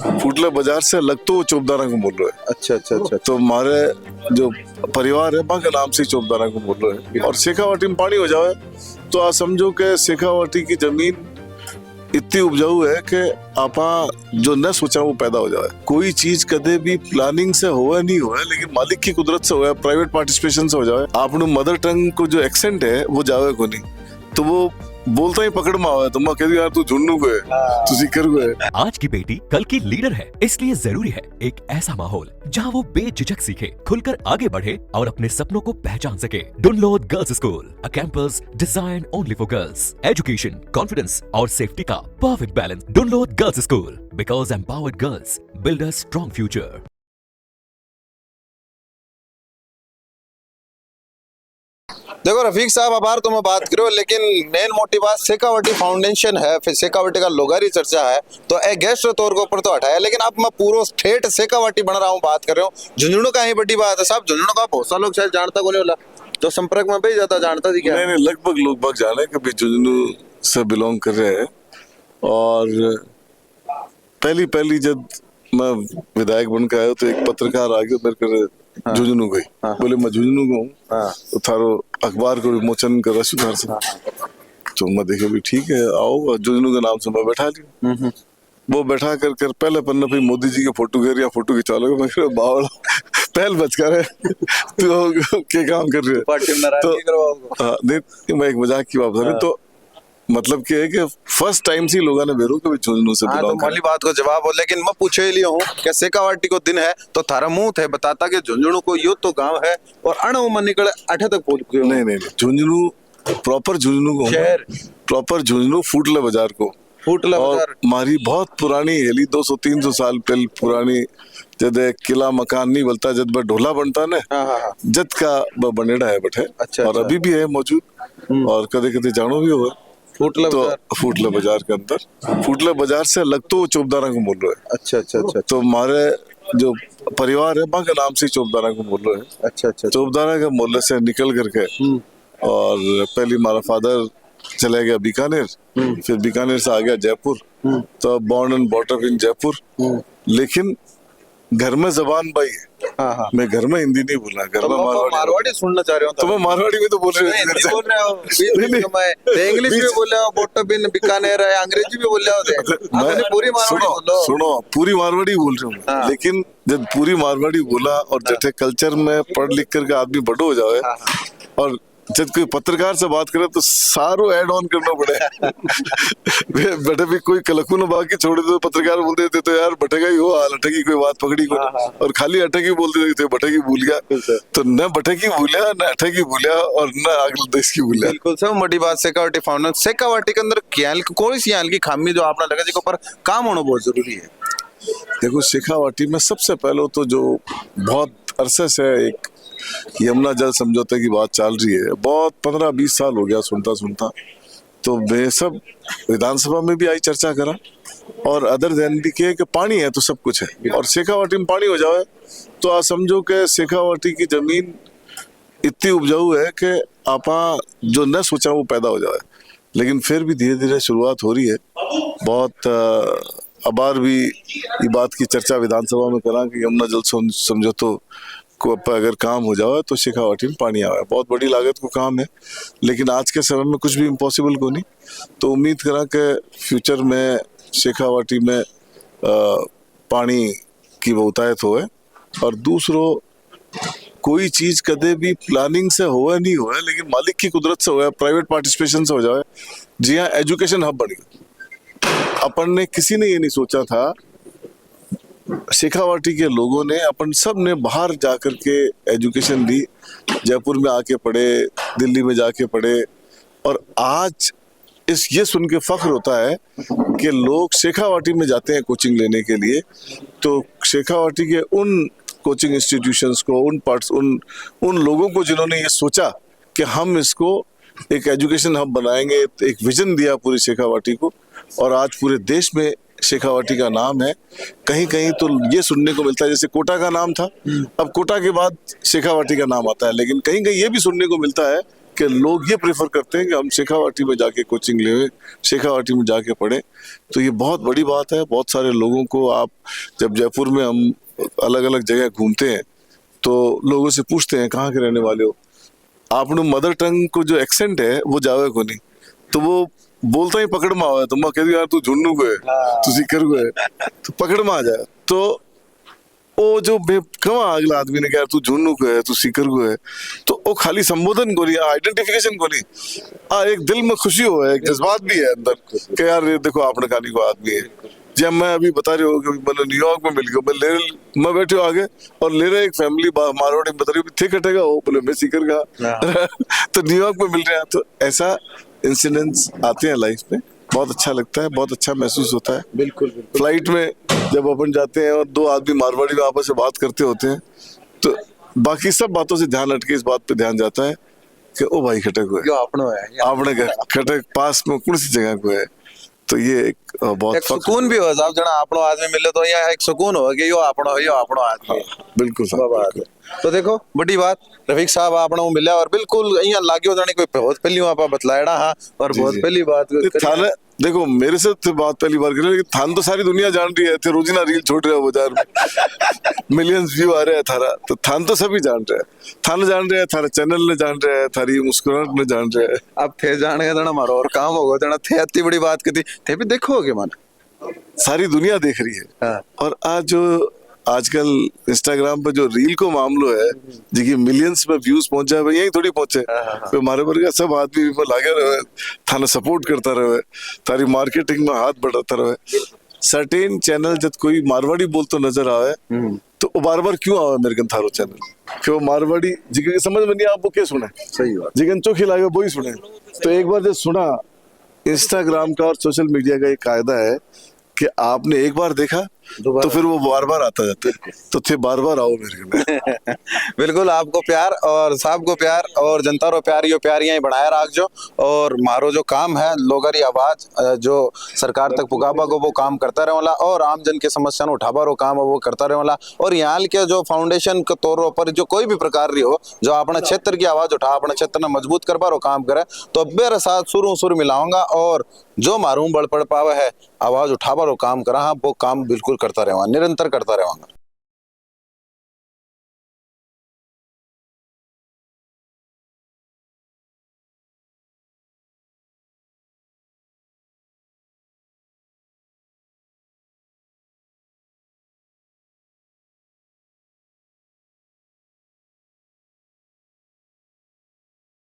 फुटला बाजार से अलग तो वो चौबदाना को बोल रहे हैं। अच्छा अच्छा अच्छा। तो हमारे जो परिवार है वहाँ के नाम से ही चौबदाना को बोल रहे हैं। और शेखावाटी में पानी हो जाए तो आप समझो कि शेखावाटी की जमीन इतनी उपजाऊ है कि आपा जो न सोचा वो पैदा हो जाए। कोई चीज कदे भी प्लानिंग से होवे नहीं होवे, लेकिन मालिक की कुदरत से होवे, प्राइवेट पार्टिसिपेशन से हो जाए। आपने मदर टंग को जो एक्सेंट है वो जावे को नहीं, तो वो बोलता ही पकड़ में आवे। तो मैं कहती यार तू झुन्नू को है, तू सीकर को है। आज की बेटी कल की लीडर है, इसलिए जरूरी है एक ऐसा माहौल जहां वो बेझिझक सीखे, खुलकर आगे बढ़े और अपने सपनों को पहचान सके। Dunlod girls school, a campus design only for girls. Education, confidence और सेफ्टी का perfect balance. Dunlod girls school, because empowered girls build a strong future. देखो रफीक साहब, आभार तो मैं बात करो, लेकिन मेन मोटी बात शेखावाटी फाउंडेशन है, फिर शेखावाटी का लोगारी चर्चा है, तो ए गेस्ट के तौर के ऊपर तो हटाया, लेकिन अब मैं पूरा ठेठ शेखावाटी बन रहा हूँ, बात कर रहा हूँ। झुंझुनू का ही बड़ी बात है साहब। झुंझुनू का बहुत सा लोग शायद जानता को नहीं होला, तो संपर्क में भी ज्यादा जानता थी क्या? नहीं, लगभग लोग जाने कि भी झुंझुनू से बिलोंग कर रहे हैं। और पहली जब मैं विधायक बन के आया तो एक पत्रकार आ गया मेरे को, झुंझुनू गई। बोले मैं झुंझुनू को हूँ, तो थारो अखबार को विमोचन कर रहा से। तो मैं देखे भी ठीक है, आओ। झुंझुनू के नाम से मैं बैठा लिया। वो बैठा कर पहले पन्ने पे मोदी जी के फोटो गिर या फोटो खिंचा लो। मैं बावला पहल बच कर तो क्या काम कर रहे हो? तो नहीं, मैं एक मजाक की बात है। तो मतलब क्या है कि फर्स्ट टाइम से लोगों ने बेरो कभी झुंझुनू से बिलोंग तो वाली बात को जवाब हो, लेकिन मैं पूछे ही लिया हूँ कि शेखावाटी को दिन है तो थारा मुंह थे बताता कि झुंझुनू को यो तो गांव है और अणु मन निकले अठे तक पहुंच गए। नहीं, झुंझुनू प्रॉपर झुंझुनू को शहर, प्रॉपर झुंझुनू फुटला बाजार को। फुटला बाजार हमारी बहुत पुरानी हेली 200-300 साल पहले पुरानी, जब किला मकान नहीं बोलता, जब ढोला बनता ना, जद का बनेड़ा है बटे। अच्छा, और अभी भी है मौजूद, और कदे कदे जानो भी होगा। तो फुटला बाजार के अंदर, फुटला बाजार से अलग तो वो चौबदाना को बोल रहे हैं। अच्छा अच्छा अच्छा। तो हमारे जो परिवार है वहाँ के नाम से चौबदाना को बोल रहे हैं। अच्छा अच्छा। चौबदाना के मोहल्ले से निकल करके, और पहले हमारा फादर चले गया बीकानेर, फिर बीकानेर से आ गया जयपुर। तो born and brought up in Jaipur, लेकिन घर में जबान भाई है। मैं घर में हिंदी नहीं बोलना, घर में मारवाड़ी सुनना चाह रहे हो? तो मैं मारवाड़ी में तो बोल रहे हो, इंग्लिश भी बोल रहे हो, बॉट अप इन बीकानेर है, अंग्रेजी भी बोल रहे हो। पूरी मारवाड़ी सुनो, पूरी मारवाड़ी बोल रहे हूँ। लेकिन जब पूरी मारवाड़ी बोला और जैसे कल्चर में पढ़ लिख करके आदमी बड़ो हो जाए, और जब कोई पत्रकार से बात करे तो सारो ऐड ऑन करना पड़े। बेटे भी कोई कलकुन बाकी छोड़ दे तो पत्रकार बोल देते तो यार बटेगा ही हो, हाल अटकी कोई बात पकड़ी को, और खाली अटकी बोल देते बटेगी भूल गया। तो न बटेगी भूलिया, न अटकी भूलिया, और न अगले देश की भूलिया। बिल्कुल सब मोटी बात। शेखावाटी फाउंडेशन, शेखावाटी के अंदर कोई सी की खामी जो आपने लगा जिसके ऊपर काम होना बहुत जरूरी है? देखो, शेखावाटी में सबसे पहले तो जो बहुत अरसे से एक यमुना जल समझौते की बात चल रही है, बहुत 15-20 साल हो गया सुनता। तो मैं सब विधानसभा में भी आई चर्चा करा, और अदर देन भी के कि पानी है तो सब कुछ है। और शेखावाटी में पानी हो जाए तो आप समझो कि शेखावाटी की जमीन इतनी उपजाऊ है कि आपा जो न सोचा वो पैदा हो जाए। लेकिन फिर भी धीरे धीरे शुरुआत हो रही है। बहुत अबार भी ये बात की चर्चा विधानसभा में करा कि यमुना जल समझौतों को अगर काम हो जाए तो शेखावाटी में पानी आवे। बहुत बड़ी लागत को काम है, लेकिन आज के समय में कुछ भी इम्पॉसिबल को नहीं। तो उम्मीद करा कि फ्यूचर में शेखावाटी में पानी की बहुतायत होए। और दूसरो, कोई चीज कदे भी प्लानिंग से होए नहीं होए, लेकिन मालिक की कुदरत से होए, प्राइवेट पार्टिसिपेशन से हो जाए। जी हाँ, एजुकेशन हब बन गया। अपन ने किसी ने ये नहीं सोचा था, शेखावाटी के लोगों ने, अपन सब ने बाहर जाकर के एजुकेशन ली, जयपुर में आके पढ़े, दिल्ली में जाके पढ़े। और आज ये सुन के फख्र होता है कि लोग शेखावाटी में जाते हैं कोचिंग लेने के लिए। तो शेखावाटी के उन कोचिंग इंस्टीट्यूशंस को, उन लोगों को जिन्होंने ये सोचा कि हम इसको एक एजुकेशन हब बनाएंगे, एक विजन दिया पूरी शेखावाटी को, और आज पूरे देश में शेखावाटी का नाम है। कहीं कहीं तो ये सुनने को मिलता है, जैसे कोटा का नाम था, अब कोटा के बाद शेखावाटी का नाम आता है। लेकिन कहीं कहीं ये भी सुनने को मिलता है कि लोग ये प्रेफर करते हैं कि हम शेखावाटी में जाके कोचिंग लें, शेखावाटी में जाके पढ़ें। तो ये बहुत बड़ी बात है। बहुत सारे लोगों को, आप जब जयपुर में हम अलग अलग जगह घूमते हैं तो लोगों से पूछते हैं कहाँ के रहने वाले हो, आपने मदर टंग को जो एक्सेंट है वो जावे को नहीं, तो वो बोलता ही पकड़ में आवा, तो मैं कहती यार तू झुन्नू को है, तू सीकर को है, तो पकड़ में आ जाए। तो वो जो कवा अगला आदमी ने कहा तू झुन्नू को है, तू सीकर को है, तो वो खाली संबोधन को नहीं, आइडेंटिफिकेशन को नहीं, एक दिल में खुशी हो है, एक जज्बात भी है अंदर कि यार ये देखो आपने कहानी को आदमी है। जब मैं अभी बता रही हूँ कि मैंने न्यूयॉर्क में मिल गया, मैं बैठे हो आगे और ले रहे एक फैमिली मारवाड़ी बता रही थे कटेगा वो, बोले मैं सीकर का तो न्यूयॉर्क में मिल रहे हैं। तो ऐसा इंसिडेंट्स आते हैं लाइफ में, बहुत अच्छा लगता है, बहुत अच्छा महसूस होता है। बिल्कुल फ्लाइट में जब अपन जाते हैं और दो आदमी मारवाड़ी में आपस में बात करते होते हैं तो बाकी सब बातों से ध्यान हटके इस बात पे ध्यान जाता है कि ओ भाई खटक हुआ जो अपनो है, आपने खटक पास में कौन सी जगह को है। तो ये एक बहुत एक सुकून भी हो साहब, जना आपनो आदमी मिले तो यहाँ एक सुकून हो कि यो आपनो आदमी है। बिल्कुल साहब, बात है। तो देखो बड़ी बात रफीक साहब आपने मिला और बिल्कुल यहाँ लाग्यो जाने कोई बहुत पहली आप बतलायड़ा हाँ, और बहुत पहली बात थाने देखो मेरे से तो बात पहली बार कर रहे हैं, लेकिन थान तो सारी दुनिया जान रही है, थे रोजिना रील छोड़ रहे हो बाजार मिलियंस व्यू आ रहे हैं थारा, तो थान तो सभी जान रहे हैं, थाने जान रहे हैं, थारे चैनल ने जान रहे हैं, थारी मुस्कुराहट ने जान रहे हैं। अब थे जान गए जना हमारा और काम होगा जना थे इतनी बड़ी बात की थे भी देखोगे मन सारी दुनिया देख रही है। हाँ। और आज जो आजकल इंस्टाग्राम पे जो रील को मामलो है जिसकी मिलियंस में व्यूज पहुंचा है, यही थोड़ी पहुंचे, तो हमारे वर्ग का सब आदमी भी लागे रहे, थाने सपोर्ट करता रहे, तारी मार्केटिंग में हाथ बढ़ाता रहे। सर्टेन चैनल जब कोई मारवाड़ी बोलते नजर आवे तो वो बार बार क्यों आवे मेरे कन थारो चैनल, कि वो मारवाड़ी जिके समझ में नहीं आप वो क्या सुने, सही बात, जिकन चोखी लागे वो ही सुने। तो एक बार जब सुना, इंस्टाग्राम का और सोशल मीडिया का एक कायदा है कि आपने एक बार देखा तो फिर वो बार बार आता जाता है, तो थे बार बार आओ मेरे में। बिल्कुल आपको प्यार और साहब को प्यार और जनता रो प्यार यो प्यार यही बढ़ाया राख जो, और मारो जो काम है लोगरी आवाज जो सरकार तक पुगाबा को वो काम करता रहे वाला, और आम जन के समस्या उठाबा रो काम है वो करता रहे वाला। और यहाँ के जो फाउंडेशन के तौर पर जो कोई भी प्रकार रही हो जो अपने क्षेत्र की आवाज उठा अपने क्षेत्र में मजबूत करवा रो काम करे, तो मेरे साथ सुर मिलाऊंगा और जो मारूं बढ़ पड़ पावे है आवाज उठावा रो काम करा, हाँ वो काम बिल्कुल करता रहेगा, निरंतर करता रहेगा।